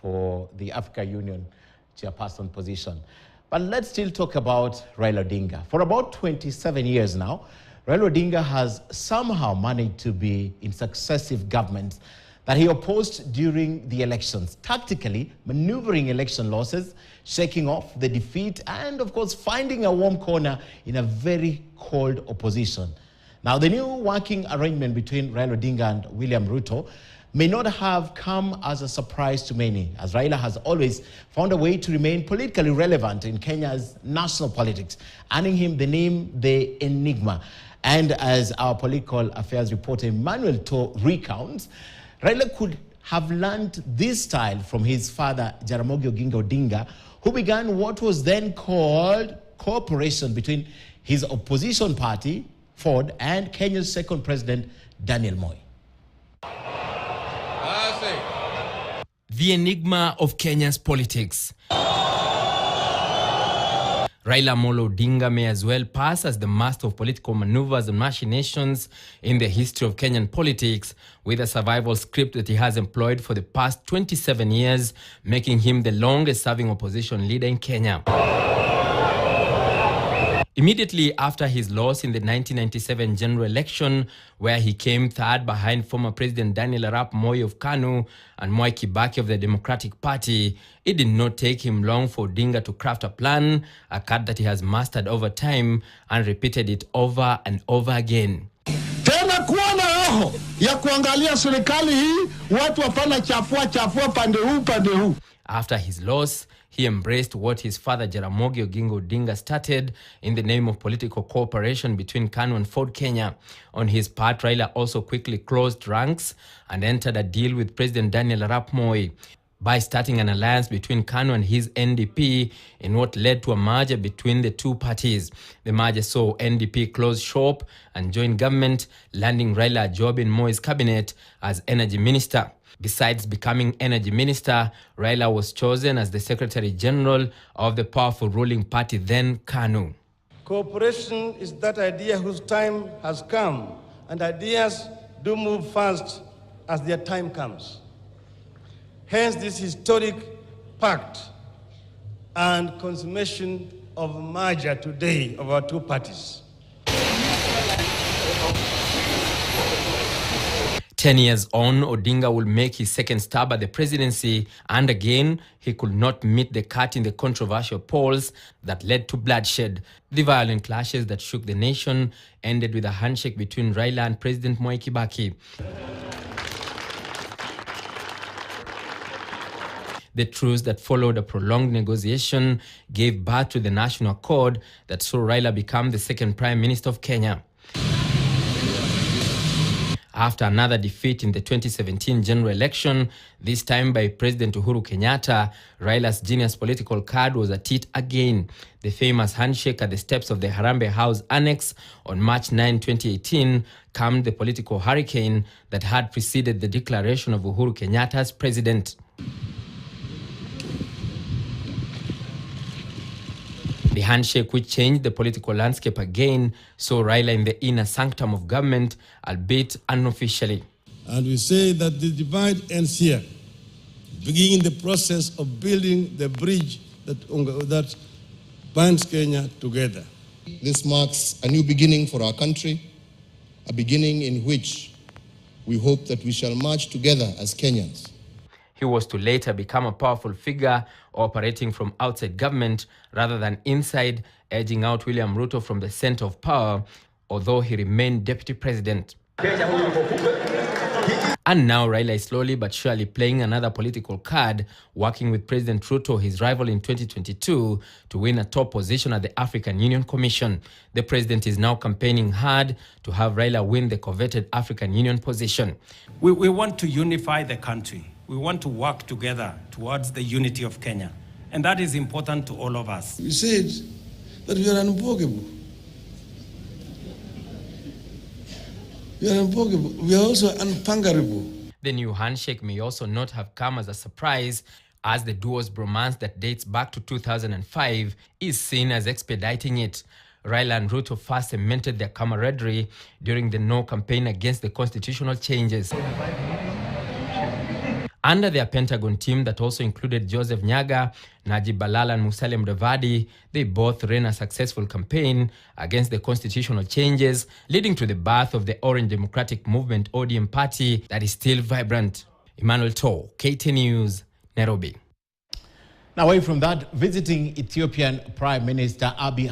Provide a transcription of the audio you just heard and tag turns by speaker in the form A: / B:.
A: for the Africa Union chairperson position. But let's still talk about Raila Odinga. For about 27 years now, Raila Odinga has somehow managed to be in successive governments that he opposed during the elections, tactically maneuvering election losses, shaking off the defeat, and of course finding a warm corner in a very cold opposition. Now, the new working arrangement between Raila Odinga and William Ruto may not have come as a surprise to many, as Raila has always found a way to remain politically relevant in Kenya's national politics, earning him the name the Enigma. And as our political affairs reporter Emmanuel To recounts, Raila could have learned this style from his father, Jaramogi Oginga Odinga, who began what was then called cooperation between his opposition party, Ford, and Kenya's second president, Daniel Moi.
B: The enigma of Kenya's politics. Raila Odinga may as well pass as the master of political maneuvers and machinations in the history of Kenyan politics, with a survival script that he has employed for the past 27 years, making him the longest-serving opposition leader in Kenya. Immediately after his loss in the 1997 general election, where he came third behind former President Daniel Arap Moi of KANU and Mwai Kibaki of the Democratic Party, it did not take him long for Odinga to craft a plan, a card that he has mastered over time and repeated it over and over again.
C: Tena kuwa na roho ya kuangalia serikali hii, watu wapana chafua pande huu.
B: After his loss, he embraced what his father Jaramogi Oginga Odinga started in the name of political cooperation between KANU and Ford Kenya. On his part, Raila also quickly closed ranks and entered a deal with President Daniel Arap Moi by starting an alliance between KANU and his NDP in what led to a merger between the two parties. The merger saw NDP close shop and join government, landing Raila a job in Moi's cabinet as energy minister. Besides becoming energy minister, Raila was chosen as the Secretary General of the powerful ruling party then, KANU.
D: Cooperation is that idea whose time has come, and ideas do move fast as their time comes. Hence this historic pact and consummation of merger today of our two parties.
B: 10 years on, Odinga will make his second stab at the presidency, and again, he could not meet the cut in the controversial polls that led to bloodshed. The violent clashes that shook the nation ended with a handshake between Raila and President Mwai Kibaki. The truce that followed a prolonged negotiation gave birth to the national accord that saw Raila become the second Prime Minister of Kenya. After another defeat in the 2017 general election, this time by President Uhuru Kenyatta, Raila's genius political card was at it again. The famous handshake at the steps of the Harambee House Annex on March 9, 2018 calmed the political hurricane that had preceded the declaration of Uhuru Kenyatta as president. The handshake, which changed the political landscape again, saw Raila in the inner sanctum of government, albeit unofficially.
E: And we say that the divide ends here, beginning the process of building the bridge that binds Kenya together.
F: This marks a new beginning for our country, a beginning in which we hope that we shall march together as Kenyans.
B: He was to later become a powerful figure operating from outside government rather than inside, edging out William Ruto from the center of power, although he remained deputy president. And now Raila is slowly but surely playing another political card, working with President Ruto, his rival in 2022, to win a top position at the African Union Commission. The president is now campaigning hard to have Raila win the coveted African Union position.
G: We want to unify the country. We want to work together towards the unity of Kenya. And that is important to all of us.
E: We said that we are unbogable. We are unbogable. We are also unpungerable.
B: The new handshake may also not have come as a surprise, as the duo's bromance that dates back to 2005 is seen as expediting it. Raila and Ruto first cemented their camaraderie during the No campaign against the constitutional changes. Under their Pentagon team that also included Joseph Nyaga, Najib Balala and Musalia Mudavadi, they both ran a successful campaign against the constitutional changes, leading to the birth of the Orange Democratic Movement ODM party that is still vibrant. Emmanuel To, KT News, Nairobi.
A: Now, away from that, visiting Ethiopian Prime Minister Abiy Ahmed